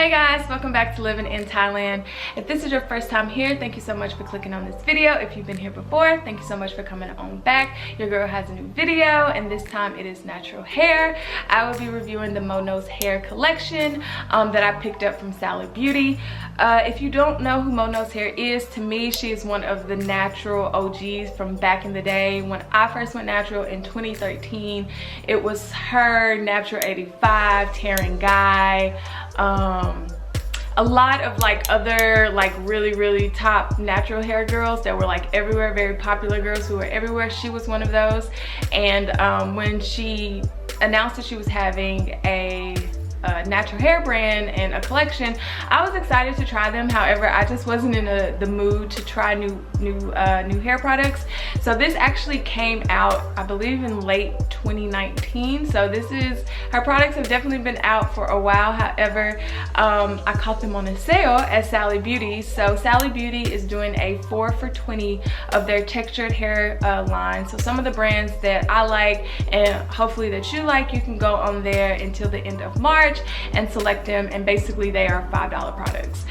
Hey guys, welcome back to Living in Thailand. If this is your first time here, thank you so much for clicking on this video. If you've been here before, thank you so much for coming on back. Your girl has a new video and this time it is natural hair. I will be reviewing the moknowshair collection that I picked up from Sally Beauty. If you don't know who moknowshair is, to me she is one of the natural OGs from back in the day. When I first went natural in 2013, it was her, Natural 85, Tearing Guy, a lot of like other like really top natural hair girls that were like everywhere, very popular girls who were everywhere. She was one of those. And when she announced that she was having a natural hair brand and a collection, I was excited to try them. However, I just wasn't in the mood to try new hair products. So this actually came out, I believe, in late 2019. So her products have definitely been out for a while. However, I caught them on a sale at Sally Beauty. So Sally Beauty is doing a 4 for $20 of their textured hair line. So some of the brands that I like and hopefully that you like, you can go on there until the end of March and select them, and basically they are $5 products.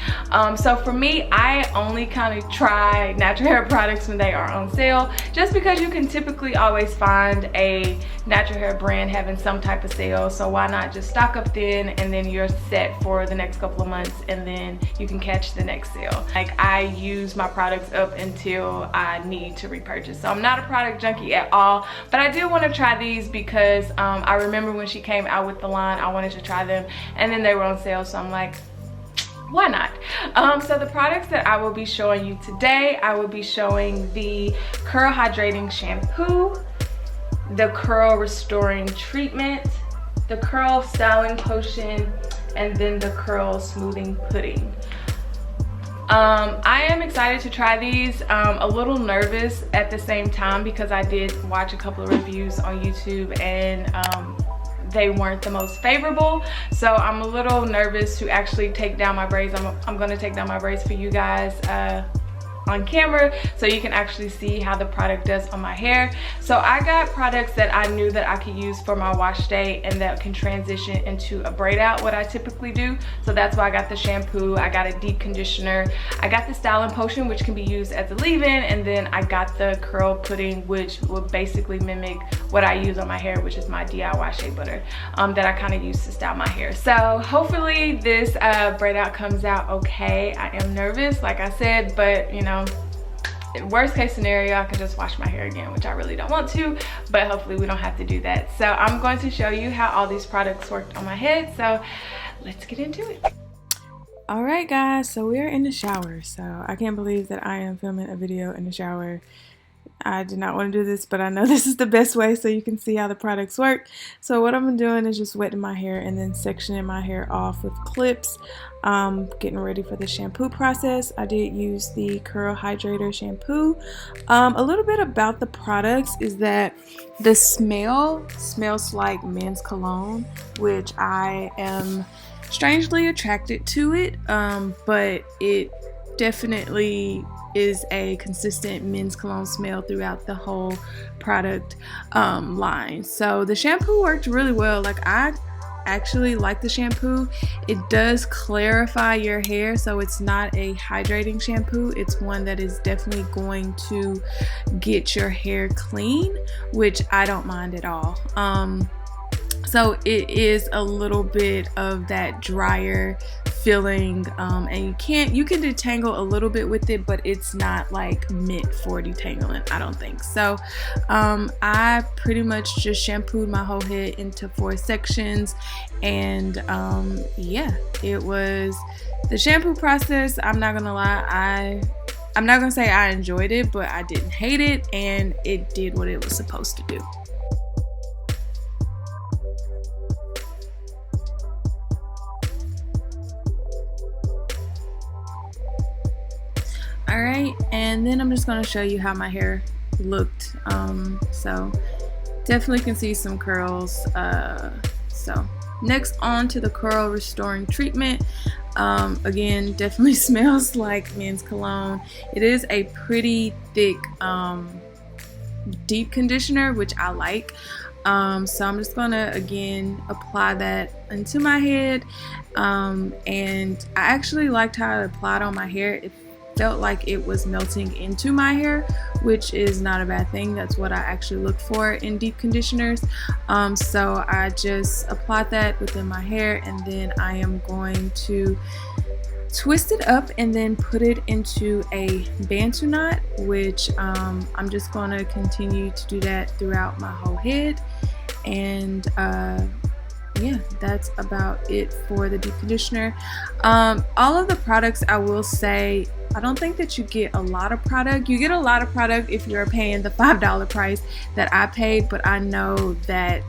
So for me, I only kind of try natural hair products when they are on sale, just because you can typically always find a natural hair brand having some type of sale. So why not just stock up then, and then you're set for the next couple of months, and then you can catch the next sale. Like, I use my products up until I need to repurchase. So I'm not a product junkie at all, but I do want to try these because I remember when she came out with the line, I wanted to try them, and then they were on sale, so I'm like, why not? So the products that I will be showing you today, I will be showing the Curl Hydrating Shampoo, the Curl Restoring Treatment, the Curl Styling Potion, and then the Curl Smoothing Pudding. I am excited to try these. A little nervous at the same time because I did watch a couple of reviews on YouTube and they weren't the most favorable. So I'm a little nervous to actually take down my braids. I'm gonna take down my braids for you guys on camera so you can actually see how the product does on my hair. So I got products that I knew that I could use for my wash day and that can transition into a braid out, what I typically do. So that's why I got the shampoo, I got a deep conditioner, I got the styling potion, which can be used as a leave-in, and then I got the curl pudding, which will basically mimic what I use on my hair, which is my DIY shea butter that I kind of use to style my hair. So hopefully this braid out comes out okay. I am nervous, like I said, but you know, worst case scenario, I can just wash my hair again, which I really don't want to, but hopefully we don't have to do that. So I'm going to show you how all these products worked on my head, so let's get into it. All right guys, so we are in the shower. So I can't believe that I am filming a video in the shower. I did not want to do this, but I know this is the best way so you can see how the products work. So what I'm doing is just wetting my hair and then sectioning my hair off with clips, getting ready for the shampoo process. I did use the Curl Hydrator shampoo. A little bit about the products is that the smell smells like men's cologne, which I am strangely attracted to it, but it definitely is a consistent men's cologne smell throughout the whole product line. So the shampoo worked really well. Like, I actually like the shampoo. It does clarify your hair, so it's not a hydrating shampoo. It's one that is definitely going to get your hair clean, which I don't mind at all. So it is a little bit of that drier feeling, and you can detangle a little bit with it, but it's not like meant for detangling, I don't think. So I pretty much just shampooed my whole head into 4 sections, and yeah, it was the shampoo process. I'm not gonna lie, I'm not gonna say I enjoyed it, but I didn't hate it, and it did what it was supposed to do. Alright, and then I'm just going to show you how my hair looked. So definitely can see some curls. So next, on to the Curl Restoring Treatment. Again, definitely smells like men's cologne. It is a pretty thick deep conditioner, which I like. So I'm just gonna again apply that into my head, and I actually liked how it applied on my hair. It felt like it was melting into my hair, which is not a bad thing. That's what I actually look for in deep conditioners. So I just applied that within my hair, and then I am going to twist it up and then put it into a bantu knot, which I'm just going to continue to do that throughout my whole head. And yeah, that's about it for the deep conditioner. All of the products, I will say, I don't think that you get a lot of product. You get a lot of product if you're paying the $5 price that I paid, but I know that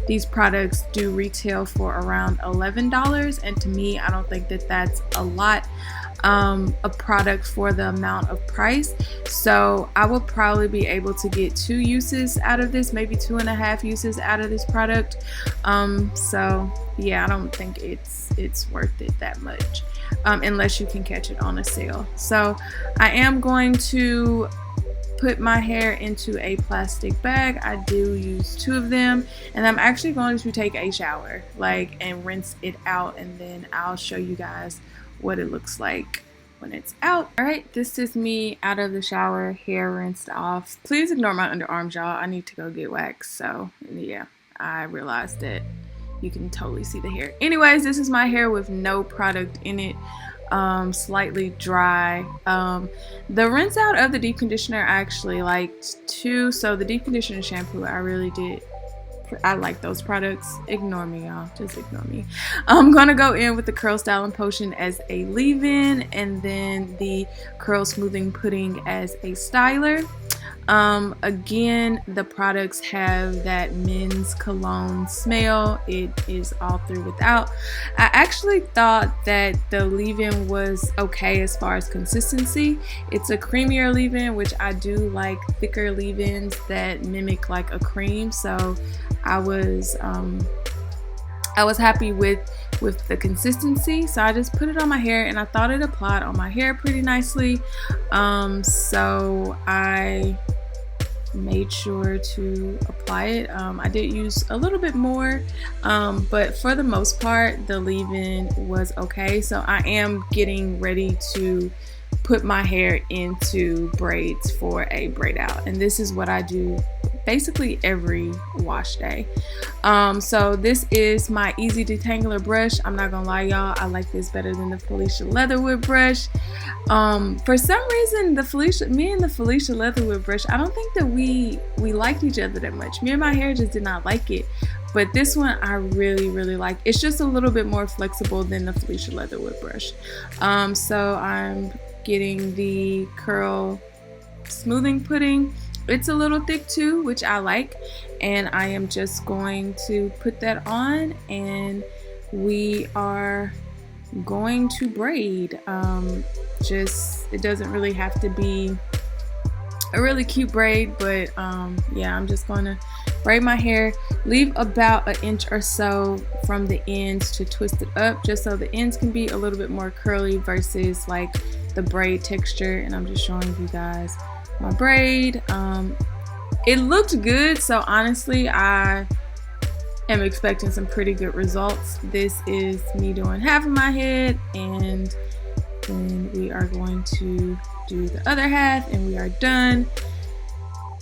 these products do retail for around $11, and to me, I don't think that that's a lot of product for the amount of price. So I will probably be able to get 2 uses out of this, maybe 2.5 uses out of this product. So yeah, I don't think it's worth it that much, unless you can catch it on a sale. So I am going to put my hair into a plastic bag. I do use 2 of them, and I'm actually going to take a shower, and rinse it out, and then I'll show you guys what it looks like when it's out. Alright, this is me out of the shower, hair rinsed off. Please ignore my underarms, y'all. I need to go get waxed. So yeah, I realized that you can totally see the hair. Anyways, this is my hair with no product in it. Slightly dry. The rinse out of the deep conditioner I actually liked too. So the deep conditioner shampoo, I like those products. Ignore me, y'all. Just ignore me. I'm gonna go in with the curl styling potion as a leave-in, and then the curl smoothing pudding as a styler. Again, the products have that men's cologne smell. It is all through without. I actually thought that the leave-in was okay as far as consistency. It's a creamier leave-in, which I do like thicker leave-ins that mimic like a cream. So I was happy with the consistency. So I just put it on my hair, and I thought it applied on my hair pretty nicely. So I made sure to apply it. I did use a little bit more, but for the most part the leave-in was okay. So I am getting ready to put my hair into braids for a braid out, and this is what I do basically every wash day. So this is my easy detangler brush. I'm not gonna lie, y'all, I like this better than the Felicia Leatherwood brush. For some reason, me and the Felicia Leatherwood brush, I don't think that we liked each other that much. Me and my hair just did not like it. But this one I really, really like. It's just a little bit more flexible than the Felicia Leatherwood brush. So I'm getting the curl smoothing pudding. It's a little thick too, which I like, and I am just going to put that on, and we are going to braid. It doesn't really have to be a really cute braid, but yeah, I'm just going to braid my hair, leave about 1 inch or so from the ends to twist it up, just so the ends can be a little bit more curly versus like the braid texture. And I'm just showing you guys my braid. It looked good, so honestly I am expecting some pretty good results. This is me doing half of my head, and then we are going to do the other half, and we are done.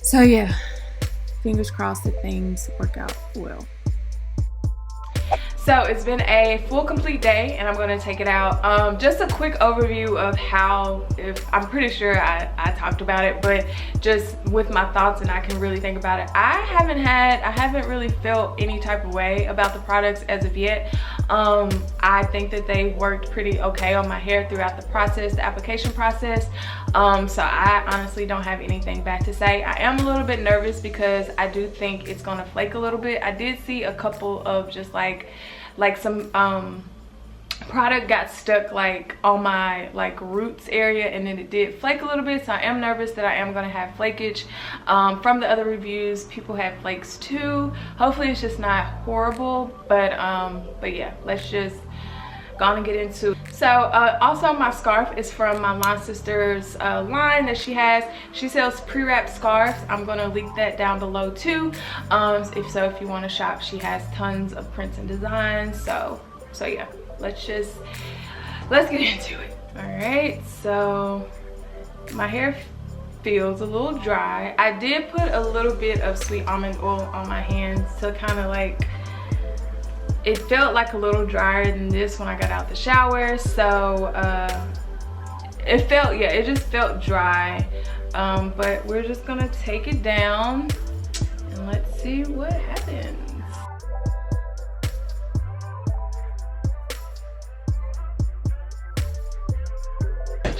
So yeah, fingers crossed that things work out well. So it's been a full complete day, and I'm going to take it out. Just a quick overview of how, I'm pretty sure I talked about it, but just with my thoughts, and I can really think about it. I haven't really felt any type of way about the products as of yet. I think that they worked pretty okay on my hair throughout the process, the application process. So I honestly don't have anything bad to say. I am a little bit nervous because I do think it's going to flake a little bit. I did see a couple of just like some product got stuck like on my like roots area, and then it did flake a little bit. So I am nervous that I am going to have flakage. From the other reviews, people had flakes too. Hopefully it's just not horrible, but yeah, let's just go on and get into it. So also my scarf is from my line sister's line that she has. She sells pre-wrapped scarves. I'm gonna link that down below too. If you want to shop, she has tons of prints and designs. So yeah, let's get into it. All right, so my hair feels a little dry. I did put a little bit of sweet almond oil on my hands to kind of like, it felt like a little drier than this when I got out the shower. So it just felt dry. But we're just gonna take it down and let's see what happens.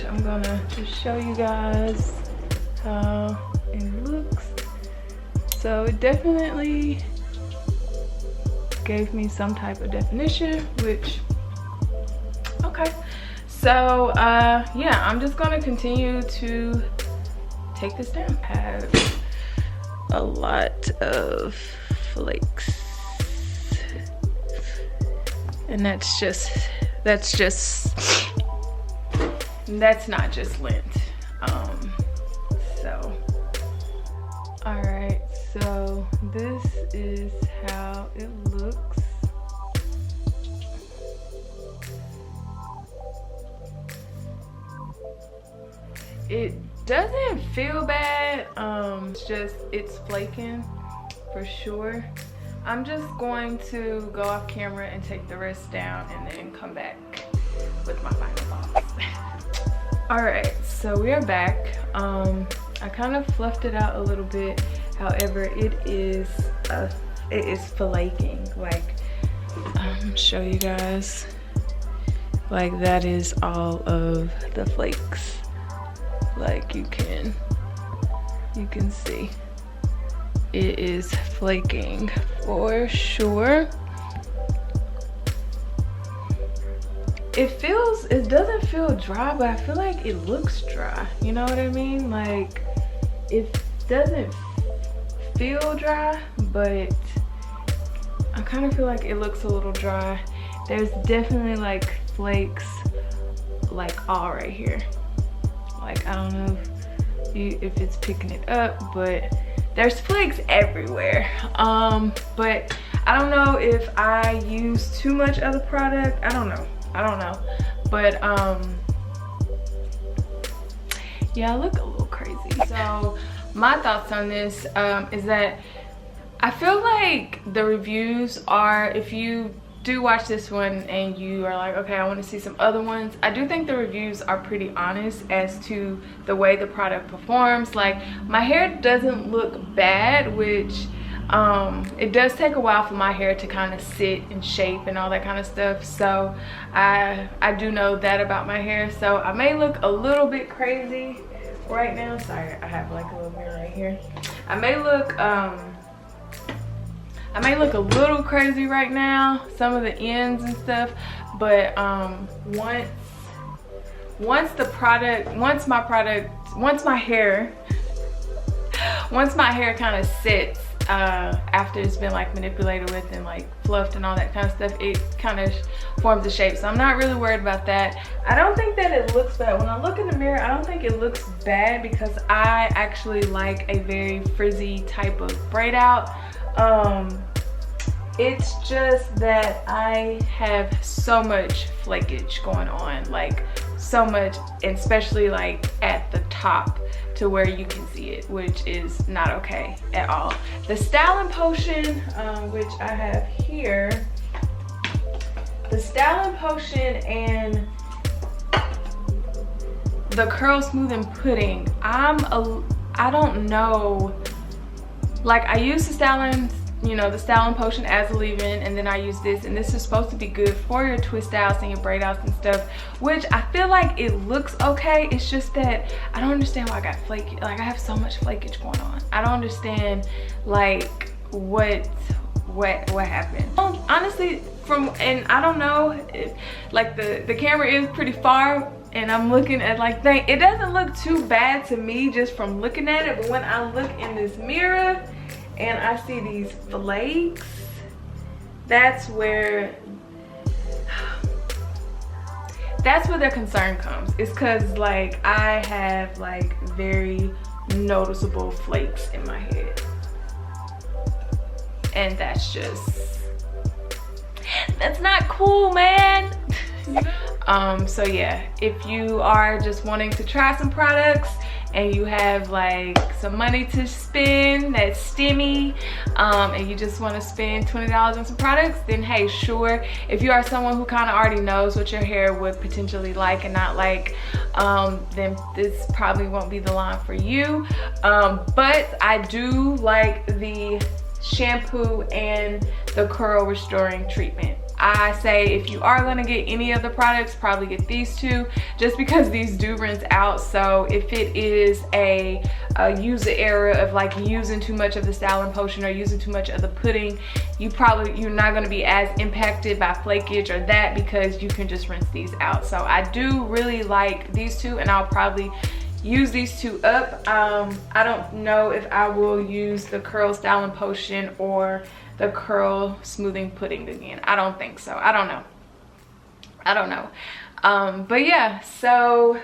I'm gonna just show you guys how it looks. So it definitely gave me some type of definition, which, okay. So yeah, I'm just gonna continue to take this down. I have a lot of flakes, and that's not just lint. All right, so this is how it looks. It doesn't feel bad. It's flaking for sure. I'm just going to go off camera and take the rest down and then come back with my final thoughts. All right, so we are back. I kind of fluffed it out a little bit. However, it is flaking. Like, show you guys. Like, that is all of the flakes. Like, you can see it is flaking for sure. It doesn't feel dry, but I feel like it looks dry. You know what I mean? Like, it doesn't feel dry, but I kind of feel like it looks a little dry. There's definitely like flakes like all right here. Like, I don't know if it's picking it up, but there's flakes everywhere. But I don't know if I use too much of the product. I don't know, but yeah, I look a little crazy. So my thoughts on this is that I feel like the reviews are, if you do watch this one and you are like, okay, I want to see some other ones, I do think the reviews are pretty honest as to the way the product performs. Like, my hair doesn't look bad, which it does take a while for my hair to kind of sit and shape and all that kind of stuff. So I do know that about my hair. So I may look a little bit crazy right now. Sorry, I have like a little mirror right here. I may look a little crazy right now, some of the ends and stuff, but once my hair kind of sits, after it's been like manipulated with and like fluffed and all that kind of stuff, it kind of forms a shape. So I'm not really worried about that. I don't think that it looks bad. When I look in the mirror, I don't think it looks bad because I actually like a very frizzy type of braid out. It's just that I have so much flakage going on, like so much, and especially like at the top to where you can see it, which is not okay at all. The styling potion, which I have here, the styling potion and the curl smoothing pudding, I don't know, like I use the styling, you know, the styling potion as a leave-in, and then I use this, and this is supposed to be good for your twist outs and your braid outs and stuff, which I feel like it looks okay. It's just that I don't understand why I got flaky. Like, I have so much flakage going on. I don't understand like what happened. Honestly, and I don't know, like the camera is pretty far and I'm looking at like it doesn't look too bad to me just from looking at it, but when I look in this mirror and I see these flakes, that's where that's where their concern comes. It's because like I have like very noticeable flakes in my head, and that's not cool, man. So yeah, if you are just wanting to try some products and you have like some money to spend that's stimmy, and you just want to spend $20 on some products, then hey, sure. If you are someone who kind of already knows what your hair would potentially like and not like, then this probably won't be the line for you. But I do like the shampoo and the curl restoring treatment. I say if you are gonna get any of the products, probably get these two, just because these do rinse out. So if it is a user error of like using too much of the styling potion or using too much of the pudding, you're not gonna be as impacted by flakage or that, because you can just rinse these out. So I do really like these two, and I'll probably use these two up. I don't know if I will use the curl styling potion or the curl smoothing pudding again. I don't think so. I don't know. But yeah, so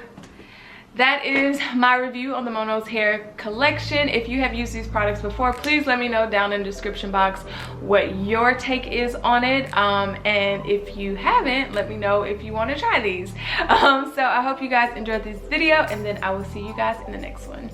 that is my review on the moknowshair collection. If you have used these products before, please let me know down in the description box what your take is on it. And if you haven't, let me know if you want to try these. So I hope you guys enjoyed this video, and then I will see you guys in the next one.